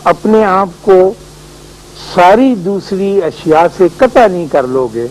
اپنے آپ کو ساری دوسری اشیاء سے قطع نہیں کر لو گے،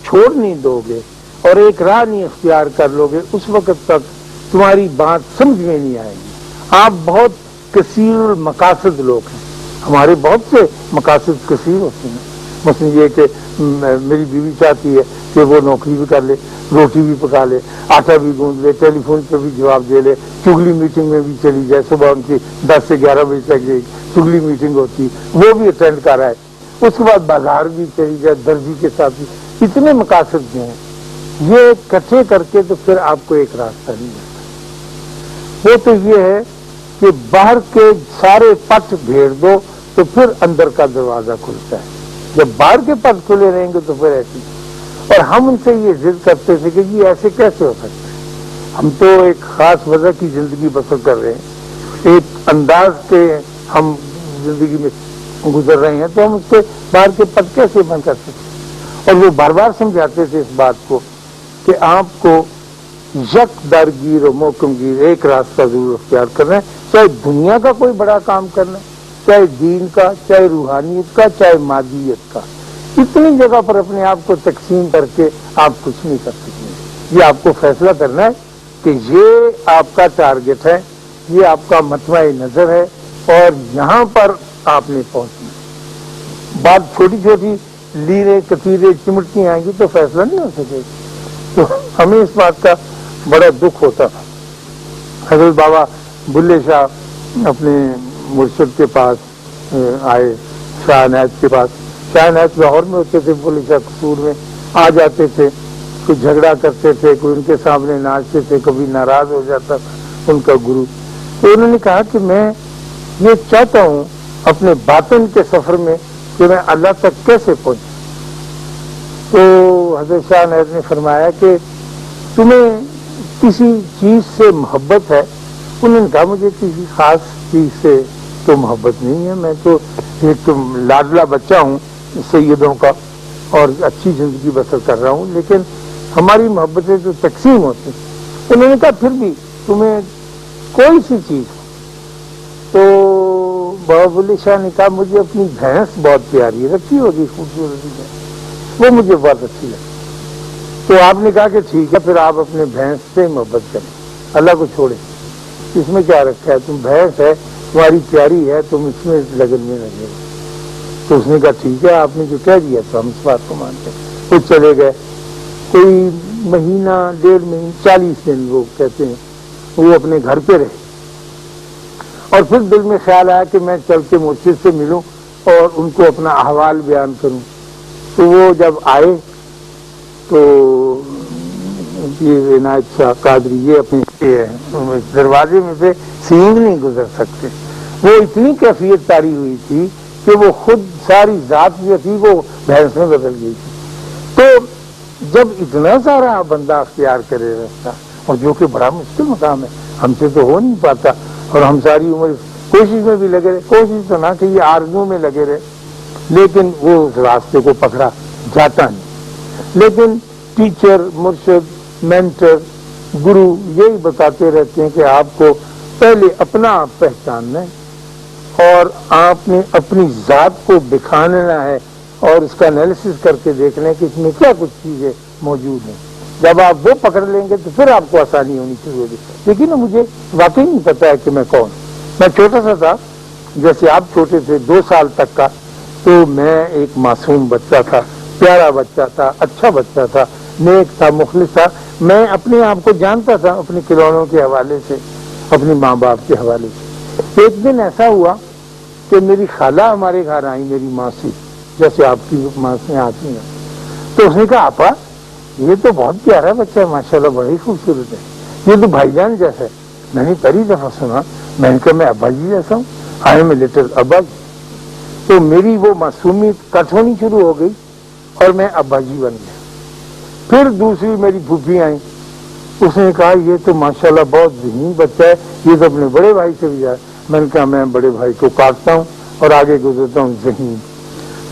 چھوڑ نہیں دو گے اور ایک راہ نہیں اختیار کر لو گے، اس وقت تک تمہاری بات سمجھ میں نہیں آئے گی۔ آپ بہت کثیر المقاصد لوگ ہیں، ہمارے بہت سے مقاصد کثیر ہوتے ہیں، مثلا یہ کہ میری بیوی چاہتی ہے کہ وہ نوکری بھی کر لے، روٹی بھی پکا لے، آٹا بھی گوندھ لے، ٹیلی فون پہ بھی جواب دے لے، چگلی میٹنگ میں بھی چلی جائے، صبح ان کی 10 سے 11 بجے تک چگلی میٹنگ ہوتی وہ بھی اٹینڈ کر رہا ہے، اس کے بعد بازار بھی چلی جائے، درزی کے ساتھ بھی، اتنے مقاصد جو ہیں یہ اکٹھے کر کے تو پھر آپ کو ایک راستہ نہیں ملتا۔ وہ تو یہ ہے کہ باہر کے سارے پٹ بھیڑ دو تو پھر اندر کا دروازہ کھلتا ہے، جب باہر کے پٹ کھلے رہیں گے تو پھر ایسی۔ اور ہم ان سے یہ ضد کرتے تھے کہ یہ ایسے کیسے ہو سکتا ہے، ہم تو ایک خاص وجہ کی زندگی بسر کر رہے ہیں، ایک انداز کے ہم زندگی میں گزر رہے ہیں، تو ہم اس کے باہر کے پٹ کیسے بند کر سکتے؟ اور وہ بار بار سمجھاتے تھے اس بات کو کہ آپ کو یک درگیر و محکم گیر ایک راستہ ضرور اختیار کرنا ہے، چاہے دنیا کا کوئی بڑا کام کرنا ہے، چاہے دین کا، چاہے روحانیت کا، چاہے مادیت کا۔ اتنی جگہ پر اپنے آپ کو تقسیم کر کے آپ کچھ نہیں کر سکتے۔ یہ آپ کو فیصلہ کرنا ہے کہ یہ آپ کا ٹارگٹ ہے، یہ آپ کا مطمع نظر ہے اور یہاں پر آپ نے پہنچنا ہے۔ بات چھوٹی چھوٹی لیرے کتیرے چمٹتی آئیں گی تو فیصلہ نہیں ہو سکے گا۔ تو ہمیں اس بات کا بڑا دکھ ہوتا تھا۔ حضرت بابا بلے شاہ اپنے مرشد کے پاس آئے، شاہ عنایت کے پاس، شاہ عنایت لاہور میں ہوتے تھے، بلے شاہ قصور میں آ جاتے تھے، کوئی جھگڑا کرتے تھے، کوئی ان کے سامنے ناچتے تھے، کبھی ناراض ہو جاتا تھا ان کا گرو۔ تو انہوں نے کہا کہ میں یہ چاہتا ہوں اپنے باطن کے سفر میں کہ میں اللہ تک کیسے پہنچوں۔ تو حضرت شاہ عنایت نے فرمایا کہ تمہیں کسی چیز سے محبت ہے؟ انہوں نے کہا مجھے کسی خاص چیز سے تو محبت نہیں ہے، میں تو ایک لاڈلا بچہ ہوں سیدوں کا اور اچھی زندگی بسر کر رہا ہوں، لیکن ہماری محبتیں تو تقسیم ہوتی ہیں۔ انہوں نے کہا پھر بھی تمہیں کوئی سی چیز ہو؟ تو بابا بلے شاہ نے کہا مجھے اپنی بھینس بہت پیاری ہے، رکھی ہوگی خوبصورتی ہے، وہ مجھے بہت اچھی لگتی۔ تو آپ نے کہا کہ ٹھیک ہے پھر آپ اپنے بھینس سے محبت کریں، اللہ کو چھوڑے، اس میں کیا رکھا ہے، تم بھینس ہے، تمہاری پیاری ہے، تم اس میں لگن میں لگے۔ تو اس نے کہا ٹھیک ہے آپ نے جو کہہ دیا تو ہم اس بات کو مانتے ہیں۔ وہ چلے گئے، کوئی مہینہ 1.5 مہینہ 40 دن لوگ کہتے ہیں وہ اپنے گھر پہ رہے، اور پھر دل میں خیال آیا کہ میں چل کے مرشد سے ملوں اور ان کو اپنا احوال بیان کروں۔ تو وہ جب آئے تو یہ عنایت شاہ قادری یہ اپنے دروازے میں سے سینگ نہیں گزر سکتے، وہ اتنی کیفیت طاری ہوئی تھی کہ وہ خود ساری ذات جو تھی وہ بھینس میں بدل گئی تھی۔ تو جب اتنا سارا بندہ اختیار کرے راستہ، اور جو کہ بڑا مشکل مقام ہے، ہم سے تو ہو نہیں پاتا، اور ہم ساری عمر کوشش میں بھی لگے رہے، کوشش تو نہ کہ یہ آرزو میں لگے رہے، لیکن وہ اس راستے کو پکڑا جاتا نہیں۔ لیکن ٹیچر، مرشد، مینٹر، گرو یہی بتاتے رہتے ہیں کہ آپ کو پہلے اپنا آپ پہچاننا ہے اور آپ نے اپنی ذات کو بکھانا ہے اور اس کا انالیسس کر کے دیکھنا ہے کہ اس میں کیا کچھ چیزیں موجود ہیں۔ جب آپ وہ پکڑ لیں گے تو پھر آپ کو آسانی ہونی شروع ہوگی۔ لیکن مجھے واقعی نہیں پتا ہے کہ میں کون، میں چھوٹا سا تھا، جیسے آپ چھوٹے تھے 2 سال تک کا، تو میں ایک معصوم بچہ تھا، پیارا بچہ تھا، اچھا بچہ تھا، نیک تھا، مخلص تھا۔ میں اپنے آپ کو جانتا تھا اپنے کھلونوں کے حوالے سے، اپنے ماں باپ کے حوالے سے۔ ایک دن ایسا ہوا کہ میری خالہ ہمارے گھر آئی، میری ماں سے، جیسے آپ کی ماں سے آتی ہیں، تو اس نے کہا آپا یہ تو بہت پیارا بچہ ہے، ماشاءاللہ بڑی خوبصورت ہے، یہ تو بھائی جان جیسا ہے۔ میں نے پہلی دفعہ سنا، میں نے کہا میں ابا جی جیسا ہوں، آئی ایم اے لٹل ابا جی۔ تو میری وہ معصومیت کٹ ہونی شروع ہو گئی اور میں ابا جی بن گیا۔ پھر دوسری میری پھوپھی آئی، اس نے کہا یہ تو ماشاءاللہ بہت ذہین بچہ ہے، یہ تو اپنے بڑے بھائی سے بھی جائے۔ میں نے کہا میں بڑے بھائی کو کاٹتا ہوں اور آگے گزرتا ہوں ذہین۔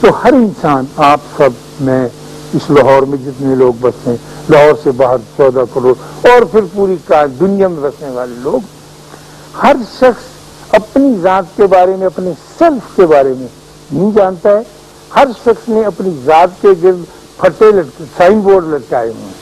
تو ہر انسان، آپ سب، میں، اس لاہور میں جتنے لوگ بستے ہیں، لاہور سے باہر 14 کروڑ، اور پھر پوری دنیا میں بسنے والے لوگ، ہر شخص اپنی ذات کے بارے میں، اپنے سیلف کے بارے میں نہیں جانتا ہے۔ ہر شخص نے اپنی ذات کے گرد پھٹے سائن بورڈ لٹکائے ہوئے ہیں،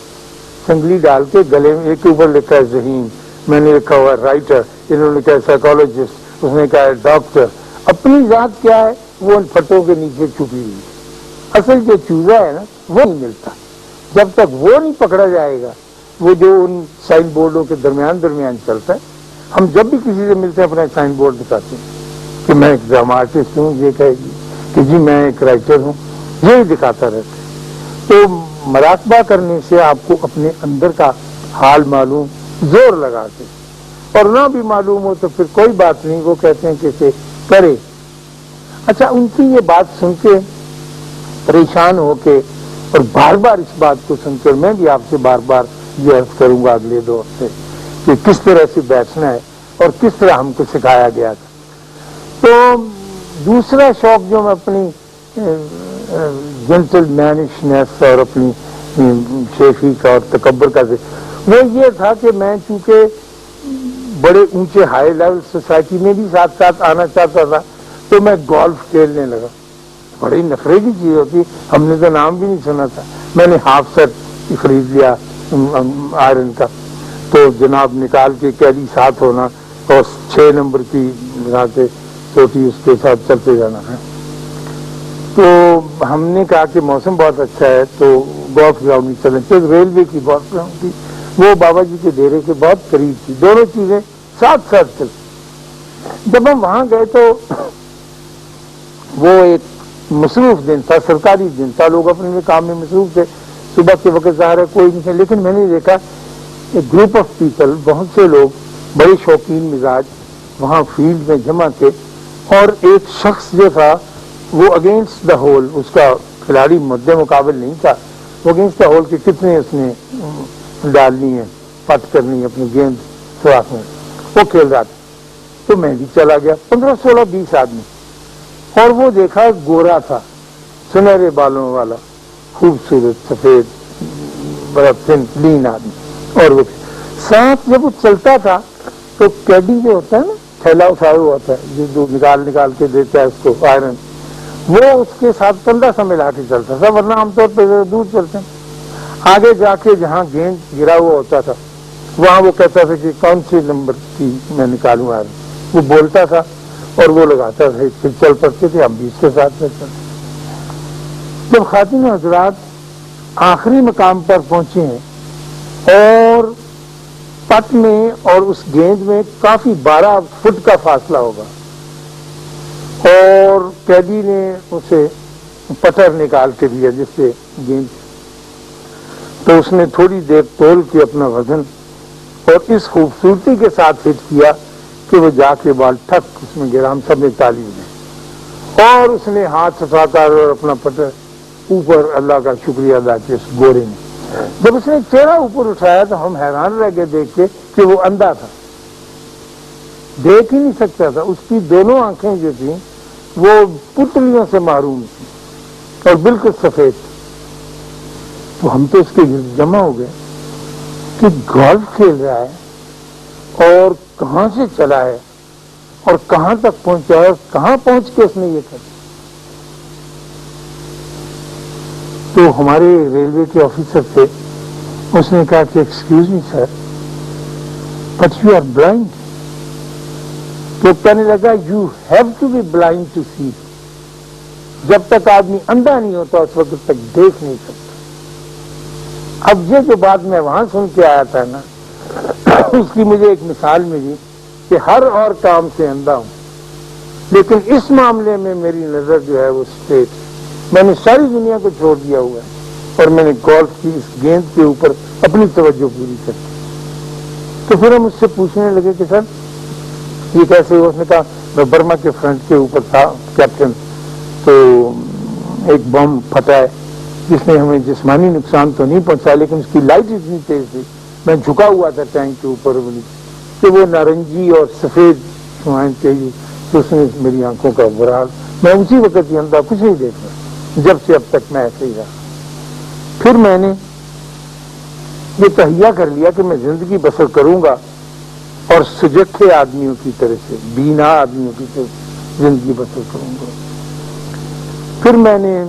سنگلی ڈال کے گلے میں، ایک کے اوپر لکھا ہے ذہین، میں نے لکھا ہوا ہے رائٹر، انہوں نے کہا ہے سائیکالوجسٹ، اس نے کہا ہے ڈاکٹر۔ اپنی ذات کیا ہے وہ ان پھٹوں کے نیچے چھپی ہوئی ہے۔ اصل جو چوزا ہے نا وہ نہیں ملتا جب تک وہ نہیں پکڑا جائے گا، وہ جو ان سائن بورڈوں کے درمیان چلتا ہے۔ ہم جب بھی کسی سے ملتے ہیں اپنا سائن بورڈ دکھاتے ہیں کہ میں ایک ڈرامہ آرٹسٹ ہوں، یہ کہے گی کہ جی میں ایک رائٹر ہوں، یہی دکھاتا رہتا ہے۔ تو مراقبہ کرنے سے آپ کو اپنے اندر کا حال معلوم، زور لگا کے، اور نہ بھی معلوم ہو تو پھر کوئی بات نہیں، وہ کہتے ہیں کہ اسے کرے۔ اچھا، ان کی یہ بات سن کے پریشان ہو کے اور بار بار اس بات کو سن کر میں بھی آپ سے بار بار یہ عرض کروں گا اگلے دور سے کہ کس طرح سے بیٹھنا ہے اور کس طرح ہم کو سکھایا گیا تھا۔ تو دوسرا شوق جو میں اپنی جنٹل مینشنس اور اپنی شیخی کا اور تکبر کا وہ یہ تھا کہ میں چونکہ بڑے اونچے ہائی لیول سوسائٹی میں بھی ساتھ ساتھ آنا چاہتا تھا، تو میں گولف کھیلنے لگا۔ بڑی نخرے کی چیز ہوتی، ہم نے تو نام بھی نہیں سنا تھا۔ میں نے ہاف سیٹ خرید لیا آئرن کا، تو جناب نکال کے کیلی ساتھ ہونا اور 6 نمبر کی لگا کے چھوٹی اس کے ساتھ چلتے جانا ہے۔ تو ہم نے کہا کہ موسم بہت اچھا ہے تو گولف گراؤنڈ میں چلیں، تو ریلوے کی گولف گراؤنڈ تھی، وہ بابا جی کے ڈیرے کے بہت قریب تھی، دونوں چیزیں ساتھ ساتھ چلتی۔ جب ہم وہاں گئے تو وہ ایک مصروف دن تھا، سرکاری دن تھا، لوگ اپنے کام میں مصروف تھے، صبح کے وقت ظاہر ہے کوئی نہیں تھا، لیکن میں نے دیکھا ایک گروپ آف پیپل، بہت سے لوگ بڑے شوقین مزاج وہاں فیلڈ میں جمع تھے، اور ایک شخص جو تھا وہ اگینسٹ دا ہول، اس کا کھلاڑی مد مقابل نہیں تھا، وہ اگینسٹ دا ہول کہ کتنے اس نے ڈالنی ہے، پٹ کرنی ہے اپنی گیند سوراخ میں، وہ کھیل رہا تھا۔ تو میں بھی چلا گیا، 15 16 20 آدمی، اور وہ دیکھا گورا تھا، سنہرے بالوں والا، خوبصورت سفید بڑا لین آدمی، اور وہ ساتھ جب وہ چلتا تھا تو کیڈی جو ہوتا ہے نا، تھیلا اٹھایا ہوا ہوتا ہے جو نکال کے دیتا ہے اس کو آئرن، وہ اس کے ساتھ کندھا سا ملا کے چلتا تھا، ورنہ عام طور پہ دور چلتے ہیں۔ آگے جا کے جہاں گیند گرا ہوا ہوتا تھا وہاں وہ کہتا تھا کہ کون سی نمبر کی میں نکالوں آئرن، وہ بولتا تھا اور وہ لگاتا تھا، پھر چل پڑتے تھے، ہم بھی اس کے ساتھ چلتے تھے۔ جب خواتین و حضرات آخری مقام پر پہنچے ہیں اور پٹ میں اور اس گیند میں کافی 12 فٹ کا فاصلہ ہوگا، اور قیدی نے اسے پٹر نکال کے دیا جس سے گیند، تو اس نے تھوڑی دیر تول کے اپنا وزن اور اس خوبصورتی کے ساتھ ہٹ کیا کہ وہ جا کے بال ٹھک اس میں گرا، ہم سب نے تالی دی، اور اس نے ہاتھ اٹھا کر اور اپنا پٹر اوپر اللہ کا شکریہ ادا کیا اس گورے نے۔ جب اس نے چہرہ اوپر اٹھایا تو ہم حیران رہ گئے دیکھ کے کہ وہ اندھا تھا، دیکھ ہی نہیں سکتا تھا، اس کی دونوں آنکھیں جو تھیں وہ پتلیوں سے محروم تھی اور بالکل سفید تھی۔ تو ہم تو اس کے گرد جمع ہو گئے کہ گولف کھیل رہا ہے اور کہاں سے چلا ہے اور کہاں تک پہنچا ہے اور کہاں پہنچ کے اس نے یہ کر۔ تو ہمارے ریلوے کے آفیسر تھے، اس نے کہا کہ excuse me sir but you are blind. تو کہنے لگا you have to be blind to see, جب تک آدمی اندھا نہیں ہوتا اس وقت تک دیکھ نہیں سکتا۔ اب یہ جو بات میں وہاں سن کے آیا تھا نا، اس کی مجھے ایک مثال ملی کہ ہر اور کام سے اندھا ہوں لیکن اس معاملے میں میری نظر جو ہے وہ اسٹریٹ، میں نے ساری دنیا کو چھوڑ دیا ہوا ہے اور میں نے گولف کی اس گیند کے اوپر اپنی توجہ پوری کر دی۔ تو پھر ہم اس سے پوچھنے لگے کہ سر یہ کیسے ہوا؟ اس نے کہا میں برما کے فرنٹ کے اوپر تھا کیپٹن، تو ایک بم پھٹا ہے جس نے ہمیں جسمانی نقصان تو نہیں پہنچا لیکن اس کی لائٹ اتنی تیز تھی، میں جھکا ہوا تھا ٹینک کے اوپر کہ وہ نارنجی اور سفید شعاعیں تیز، تو اس نے میری آنکھوں کا برا حال، میں اسی وقت ہی اندھا کچھ نہیں دیکھ رہا، جب سے اب تک میں ایسے ہی رہا۔ پھر میں نے یہ تہیہ کر لیا کہ میں زندگی بسر کروں گا اور سجکھے آدمیوں کی طرح سے، بینا آدمیوں کی طرح زندگی بسر کروں گا۔ پھر میں نے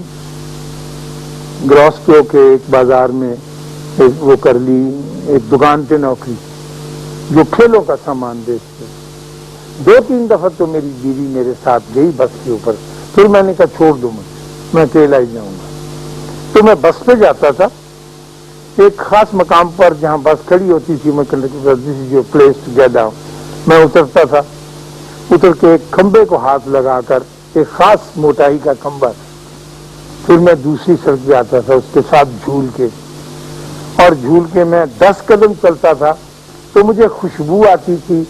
گراسکو کے ایک بازار میں وہ کر لی، ایک دکان پہ نوکری جو کھیلوں کا سامان بیچتے۔ 2-3 دفعہ تو میری بیوی میرے ساتھ گئی بس کے اوپر، پھر میں نے کہا چھوڑ دو مجھے، میں اکیلا ہی جاؤں گا۔ تو میں بس پہ جاتا تھا، ایک خاص مقام پر جہاں بس کھڑی ہوتی تھی، میں کنڈکٹر جو پلیس ٹو گیٹ ڈاؤن، میں اترتا تھا، اتر کے ایک کھمبے کو ہاتھ لگا کر، ایک خاص موٹائی کا کھمبا، پھر میں دوسری سڑک پہ آتا تھا اس کے ساتھ جھول کے، اور جھول کے میں 10 قدم چلتا تھا تو مجھے خوشبو آتی تھی